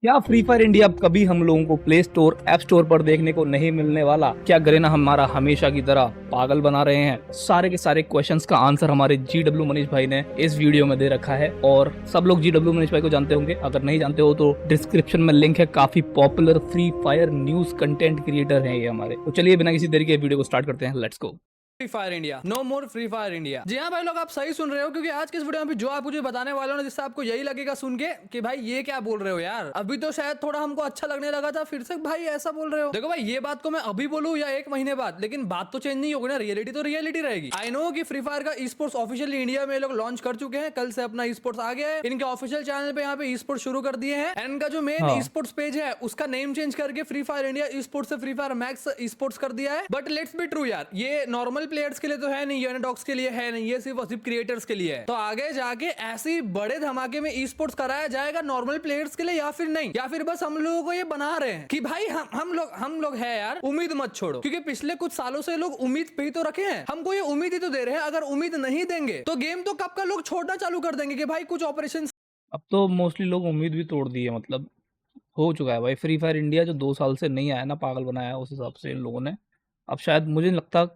क्या free fire India अब कभी हम लोगों को प्ले स्टोर ऐप स्टोर पर देखने को नहीं मिलने वाला? क्या गरेना हमारा हमेशा की तरह पागल बना रहे हैं? सारे के सारे क्वेश्चंस का आंसर हमारे GW मनीष भाई ने इस वीडियो में दे रखा है। और सब लोग GW मनीष भाई को जानते होंगे, अगर नहीं जानते हो तो डिस्क्रिप्शन में लिंक है। काफी popular free fire news content creator है ये हमारे। तो चलिए बिना किसी देरी के वीडियो को स्टार्ट करते हैं। Let's go. Free fire India, no more free fire India. जी हाँ भाई लोग, आप सही सुन रहे हो, क्योंकि आज के इस वीडियो में भी जो आप मुझे बताने वाले हो ना, जिससे आपको यही लगेगा सुन के कि भाई ये क्या बोल रहे हो यार। अभी तो शायद थोड़ा हमको अच्छा लगने लगा था, फिर से भाई ऐसा बोल रहे हो। देखो भाई, ये बात को मैं अभी बोलूं या 1 महीने बाद, लेकिन बात तो चेंज नहीं होगी ना। रियलिटी तो रियलिटी रहेगी। आई नो कि फ्री फायर का ई स्पोर्ट्स ऑफिशियली इंडिया में लोग लॉन्च कर चुके हैं। कल से अपना ई स्पोर्ट्स आ गया है। इनके ऑफिशियल चैनल पे यहाँ पे ई स्पोर्ट्स शुरू कर दिए हैं। एंड इनका जो मेन ई हाँ, स्पोर्ट्स पेज है उसका नेम चेंज करके free fire India esports से free fire max esports कर दिया है। बट लेट्स बी ट्रू यार, ये नॉर्मल प्लेयर्स के लिए तो है नहीं, यूनिडॉक्स के लिए है नहीं, ये सिर्फ क्रिएटर्स के लिए है। तो आगे जाके ऐसी बड़े धमाके में ई स्पोर्ट्स कराया जाएगा नॉर्मल प्लेयर्स के लिए, या फिर नहीं, या फिर बस हम लोगों को ये बना रहे हैं कि भाई हम लोग है यार। उम्मीद मत छोड़ो, क्योंकि पिछले कुछ सालों से लोग उम्मीद पे ही तो रखे हैं। हमको ये उम्मीद ही तो दे रहे हैं। अगर उम्मीद नहीं देंगे तो गेम तो कब का लोग छोड़ना चालू कर देंगे कि भाई कुछ ऑपरेशन। अब तो मोस्टली लोग उम्मीद भी तोड़ दी है। मतलब हो चुका है भाई। फ्री फायर इंडिया जो 2 साल से नहीं आया ना, पागल बनाया उस हिसाब से इन लोगों ने। अब शायद मुझे नहीं लगता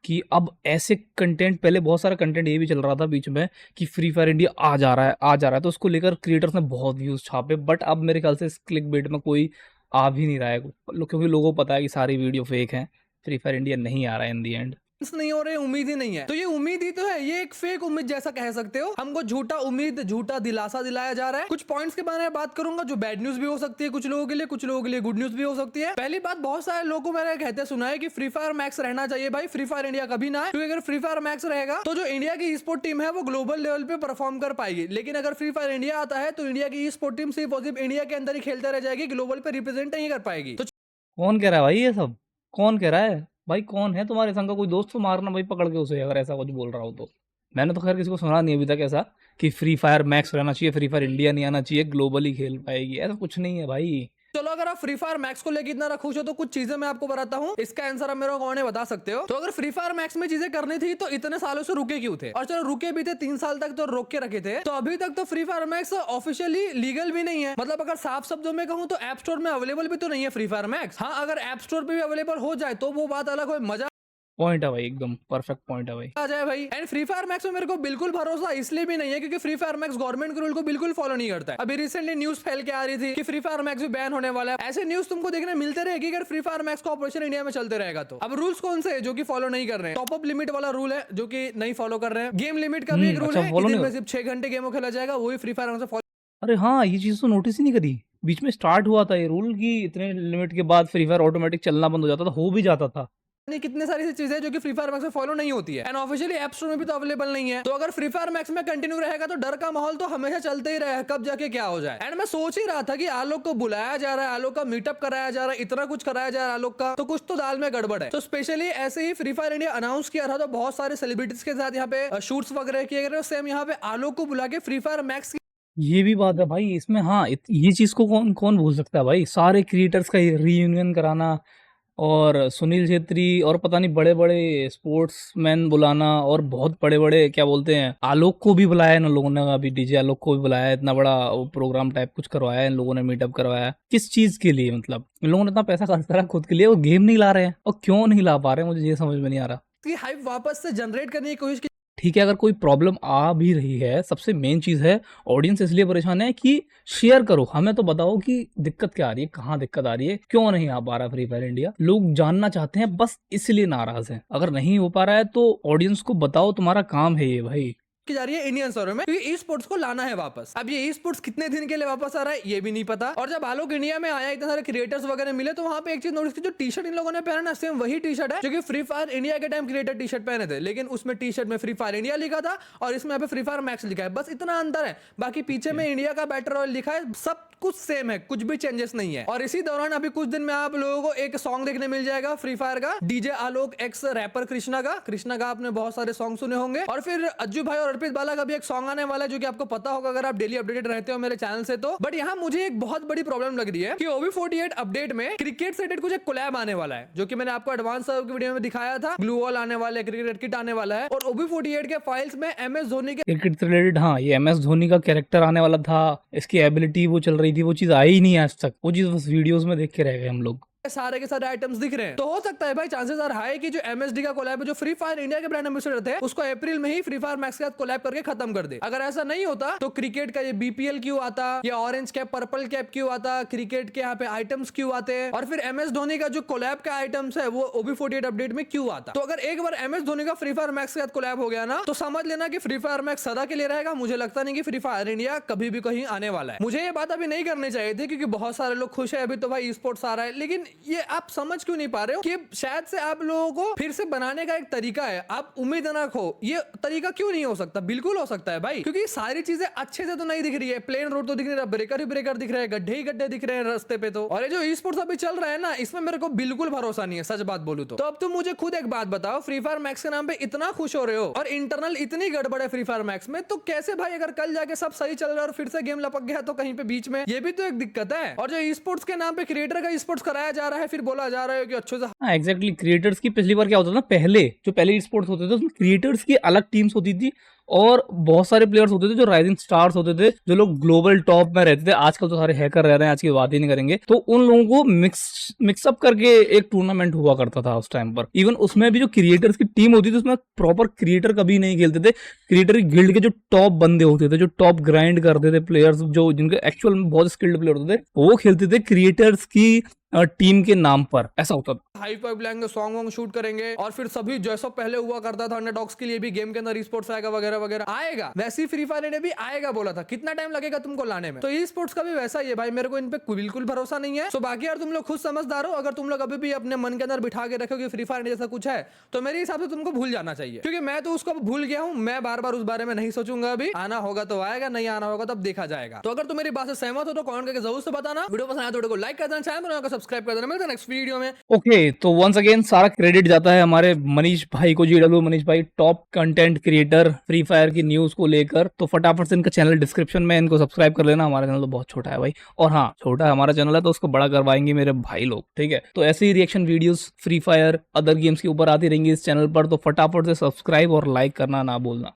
कि अब ऐसे कंटेंट, पहले बहुत सारा कंटेंट ये भी चल रहा था बीच में कि फ्री फायर इंडिया आ जा रहा है आ जा रहा है, तो उसको लेकर क्रिएटर्स ने बहुत व्यूज छापे। बट अब मेरे ख्याल से इस क्लिक बेट में कोई आ भी नहीं रहा है, क्योंकि लोगों को पता है कि सारी वीडियो फेक है। फ्री फायर इंडिया नहीं आ रहा है इन दी एंड। नहीं हो रहे, उम्मीद ही नहीं है। तो ये उम्मीद ही तो है, ये एक फेक उम्मीद जैसा कह सकते हो। हमको झूठा उम्मीद, झूठा दिलासा दिलाया जा रहा है। कुछ पॉइंट्स के बारे में बात करूंगा जो बैड न्यूज भी हो सकती है कुछ लोगों के लिए, कुछ लोगों के लिए गुड न्यूज भी हो सकती है। पहली बात, बहुत सारे लोगों को मैंने कहते सुना है कि फ्री फायर मैक्स रहना चाहिए। भाई फ्री फायर इंडिया कभी ना है, क्योंकि अगर फ्री फायर मैक्स रहेगा तो जो इंडिया की स्पोर्ट टीम है वो ग्लोबल लेवल पे परफॉर्म कर पाएगी। लेकिन अगर फ्री फायर इंडिया आता है तो इंडिया की स्पोर्ट टीम सिर्फ और सिर्फ इंडिया के अंदर ही खेलते रह जाएगी, ग्लोबल पे रिप्रेजेंट नहीं कर पाएगी। तो कौन कह रहा है भाई ये सब? कौन कह रहा है भाई? कौन है तुम्हारे संग का कोई दोस्त? तो मारना भाई पकड़ के उसे, अगर ऐसा कुछ बोल रहा हो तो। मैंने तो खैर किसी को सुना नहीं अभी तक ऐसा कि फ्री फायर मैक्स रहना चाहिए, फ्री फायर इंडिया नहीं आना चाहिए, ग्लोबली खेल पाएगी, ऐसा कुछ नहीं है भाई। चलो, अगर आप फ्री फायर मैक्स को लेकर इतना खुश हो तो कुछ चीजें मैं आपको बताता हूँ, इसका आंसर आप मेरे को बता सकते हो। तो अगर फ्री फायर मैक्स में चीजें करनी थी तो इतने सालों से रुके क्यों थे? और चलो रुके भी थे, 3 साल तक तो रोक के रखे थे। तो अभी तक तो free fire max officially legal भी नहीं है। मतलब अगर साफ शब्दों में कहूँ तो ऐप स्टोर में अवेलेबल भी तो नहीं है फ्री फायर मैक्स। हाँ, अगर ऐप स्टोर पे भी अवेलेबल हो जाए तो वो बात अलग हो, मजा पॉइंट है भाई, एकदम परफेक्ट पॉइंट है भाई। आ जाए भाई। एंड फ्री फायर मैक्स में मेरे को बिल्कुल भरोसा इसलिए भी नहीं है क्योंकि फ्री फायर मैक्स गवर्नमेंट के रूल को बिल्कुल फॉलो नहीं करता है। अभी रिसेंटली न्यूज फैल के आ रही थी कि फ्री फायर मैक्स भी बैन होने वाला है। ऐसे न्यूज तुमको देखने मिलते रहेगी अगर फ्री फायर मैक्स का ऑपरेशन इंडिया में चलते रहेगा तो। अब रूल्स कौन से है जो कि फॉलो नहीं कर रहे हैं? टॉप अप लिमिट वाला रूल है जो कि नहीं फॉलो कर रहे हैं। गेम लिमिट का भी एक रूल अच्छा, है कि फॉलो दिन नहीं में हो। सिर्फ 6 घंटे गेम खेला जाएगा, वही फ्री फायर से फॉलो। अरे हाँ, ये चीज़ तो नोटिस ही नहीं करी। बीच में स्टार्ट हुआ था ये रूल कि इतने लिमिट के बाद फ्री फायर ऑटोमेटिक चलना बंद हो जाता था, हो भी जाता था। नहीं, कितने सारी चीजें जो कि फ्री फायर मैक्स में फॉलो नहीं होती है। एंड ऑफिशियली ऐप स्टोर में भी तो अवेलेबल नहीं है। तो अगर फ्री फायर मैक्स में कंटिन्यू रहेगा तो डर का माहौल तो हमेशा चलते ही रहेगा, कब जाके क्या हो जाए। एंड मैं सोच ही रहा था कि आलोक को बुलाया जा रहा है, आलोक का मीटअप कराया जा रहा है, इतना कुछ कराया जा रहा है आलोक का, तो कुछ तो दाल में गड़बड़ है। तो स्पेशली ऐसे ही फ्री फायर इंडिया अनाउंस किया था तो बहुत सारे सेलिब्रिटीज के साथ यहाँ पे शूट्स वगैरह किए गए। सेम यहाँ पे आलोक को बुला के फ्री फायर मैक्स ये भी बात है भाई इसमें। हाँ, ये चीज़ को कौन कौन भूल सकता है भाई? सारे क्रिएटर्स का रीयूनियन कराना, और सुनील छेत्री और पता नहीं बड़े बड़े स्पोर्ट्समैन बुलाना, और बहुत बड़े बड़े क्या बोलते हैं, आलोक को भी बुलाया इन लोगों ने। अभी डीजे आलोक को भी बुलाया, इतना बड़ा प्रोग्राम टाइप कुछ करवाया इन लोगों ने, मीटअप करवाया। किस चीज़ के लिए? मतलब इन लोगों ने इतना पैसा खर्च करा खुद के लिए, वो गेम नहीं ला रहे हैं। और क्यों नहीं ला पा रहे हैं, मुझे ये समझ में नहीं आ रहा। की हाइप वापस से जनरेट करने की कोशिश की। ठीक है, अगर कोई प्रॉब्लम आ भी रही है, सबसे मेन चीज़ है ऑडियंस इसलिए परेशान है कि शेयर करो, हमें तो बताओ कि दिक्कत क्या आ रही है, कहाँ दिक्कत आ रही है, क्यों नहीं आ पा रहा फ्री फायर इंडिया। लोग जानना चाहते हैं, बस इसलिए नाराज हैं। अगर नहीं हो पा रहा है तो ऑडियंस को बताओ, तुम्हारा काम है ये भाई। की जा रही है इंडियन सर्वर में, क्योंकि ई स्पोर्ट्स को लाना है वापस। अब ये ई स्पोर्ट्स कितने दिन के लिए वापस आ रहा है ये भी नहीं पता। और जब आलोक इंडिया में आया, इतने सारे क्रिएटर्स वगैरह मिले, तो वहां पे एक चीज नोटिस की, जो टी शर्ट इन लोगों ने पहना, सेम वही टी शर्ट है जो कि फ्री फायर इंडिया के टाइम क्रिएटर टी शर्ट पहने थे, लेकिन उसमें टी शर्ट में फ्री फायर इंडिया लिखा था और इसमें यहाँ पे फ्री फायर मैक्स लिखा है। बस इतना अंतर है, बाकी पीछे में इंडिया का बैटर रॉयल लिखा है, सब कुछ सेम है, कुछ भी चेंजेस नहीं है। और इसी दौरान अभी कुछ दिन में आप लोगों को एक सॉन्ग देखने मिल जाएगा फ्री फायर का, डीजे आलोक एक्स रैपर कृष्णा का। कृष्णा का आपने बहुत सारे सॉन्ग सुने होंगे। और फिर अज्जू भाई और अर्पित बाला का भी एक सॉन्ग आने वाला है जो कि आपको पता होगा अगर आप डेली अपडेटेड रहते हो मेरे चैनल से तो। बट यहाँ मुझे एक बहुत बड़ी प्रॉब्लम लग रही है कि OB48 अपडेट में क्रिकेट से रिलेटेड कुछ एक कोलैब आने वाला है, जो कि मैंने आपको एडवांस वीडियो में दिखाया था। ग्लू वॉल आने वाला है, क्रिकेट किट आने वाला है, और OB48 के फाइल्स में MS धोनी के क्रिकेट से रिलेटेड हाँ, ये MS धोनी का कैरेक्टर आने वाला था, इसकी एबिलिटी वो चल रही थी, वो चीज आई ही नहीं आज तक, वो चीज बस वीडियोस में देख के रह गए हम लोग। सारे के सारे आइटम्स दिख रहे हैं। तो हो सकता है भाई, चांसेस आर हाई कि जो MSD का कोलैब है, जो फ्री फायर इंडिया के ब्रांड एम्बेसडर थे, उसको अप्रैल में ही फ्री फायर मैक्स के साथ कोलैब करके खत्म कर दे। अगर ऐसा नहीं होता तो क्रिकेट का ये BPL क्यों आता, या ऑरेंज कैप पर्पल कैप क्यों आता, क्रिकेट के यहाँ पे आइटम्स क्यों आते हैं, और फिर MS धोनी का जो कोलैब का आइटम्स है वो OB48 अपडेट में क्यों आता। तो अगर एक बार MS धोनी का फ्री फायर मैक्स के साथ कोलैब हो गया ना, तो समझ लेना कि फ्री फायर मैक्स सदा के लिए रहेगा। मुझे लगता नहीं कि फ्री फायर इंडिया कभी भी कहीं आने वाला है। मुझे ये बात अभी नहीं करनी चाहिए थी, क्योंकि बहुत सारे लोग खुश है अभी तो भाई स्पोर्ट्स आ रहा है, लेकिन ये आप समझ क्यों नहीं पा रहे हो कि शायद से आप लोगों को फिर से बनाने का एक तरीका है। आप उम्मीद ना रखो, ये तरीका क्यों नहीं हो सकता, बिल्कुल हो सकता है भाई, क्योंकि सारी चीजें अच्छे से तो नहीं दिख रही है। प्लेन रोड तो दिख नहीं रहा, ब्रेकर ही ब्रेकर दिख रहे हैं, गड्ढे ही गड्ढे दिख रहे हैं रास्ते पे तो। और ये जो ई स्पोर्ट्स अभी चल रहा है ना, इसमें मेरे को बिल्कुल भरोसा नहीं है, सच बात बोलूं तो। अब तुम मुझे खुद एक बात बताओ, फ्री फायर मैक्स के नाम पे इतना खुश हो रहे हो और इंटरनल इतनी गड़बड़ है फ्री फायर मैक्स में, तो कैसे भाई अगर कल जाके सब सही चल रहा है और फिर से गेम लपक गया तो कहीं पे बीच में, ये भी तो एक दिक्कत है। और जो ई स्पोर्ट्स के नाम पे क्रिएटर का ई स्पोर्ट्स कराया जा रहा है, फिर बोला जा रहा है कि अच्छे से हाँ एग्जैक्टली, क्रिएटर्स की पिछली बार क्या होता था ना, पहले स्पोर्ट्स होते थे उसमें क्रिएटर्स की अलग टीम्स होती थी और बहुत सारे प्लेयर्स होते थे जो राइजिंग स्टार्स होते थे, जो लोग ग्लोबल टॉप में रहते थे। आजकल तो सारे हैकर रह रहे हैं, आज की बात ही नहीं करेंगे। तो उन लोगों को मिक्सअप करके एक टूर्नामेंट हुआ करता था उस टाइम पर। इवन उसमें भी जो क्रिएटर्स की टीम होती थी उसमें प्रॉपर क्रिएटर कभी नहीं खेलते थे। क्रिएटर की गिल्ड के जो टॉप बंदे होते थे, जो टॉप ग्राइंड करते थे प्लेयर्स, जो जिनके एक्चुअल में बहुत स्किल्ड प्लेयर होते थे, वो खेलते थे क्रिएटर्स की टीम के नाम पर। ऐसा होता था। हाई फाइव लाएंगे, सॉन्ग वॉन्ग शूट करेंगे, और फिर सभी जैसा पहले हुआ करता था अंडरडॉग्स के लिए भी गेम के अंदर स्पोर्ट्स आएगा वगैरह वगैरह आएगा, वैसे ही फ्री फायर इंडिया भी आएगा बोला था। कितना टाइम लगेगा तुमको लाने में? तो ई स्पोर्ट्स का भी वैसा ही है भाई, मेरे को इन पे बिल्कुल भरोसा नहीं है। सो बाकी यार तुम लोग खुद समझदार हो, अगर तुम लोग अभी भी अपने मन के अंदर बिठा के रखो कि फ्री फायर जैसा कुछ है, तो मेरे हिसाब से तुमको भूल जाना चाहिए, क्योंकि मैं तो उसको भूल गया हूँ। मैं बार बार उस बारे में नहीं सोचूंगा। अभी आना होगा तो आएगा, नहीं आना होगा तब देखा जाएगा। तो अगर तुम मेरी बात से सहमत हो तो कमेंट करके जरूर से बताना। वीडियो पसंद आया तो वीडियो को लाइक कर देना, चैनल को सब्सक्राइब कर देना। मिलते हैं नेक्स्ट वीडियो में। ओके, तो वंस अगेन सारा क्रेडिट जाता है हमारे मनीष भाई को, GW मनीष भाई, top content creator free fire की न्यूज को लेकर। तो फटाफट से इनका चैनल डिस्क्रिप्शन में, इनको सब्सक्राइब कर लेना। हमारा चैनल तो बहुत छोटा है भाई, और हाँ छोटा है हमारा चैनल है तो उसको बड़ा करवाएंगे मेरे भाई लोग, ठीक है। तो ऐसे ही reaction videos free fire other games के ऊपर आती रहेंगी इस चैनल पर, तो फटाफट से सब्सक्राइब और लाइक करना ना भूलना।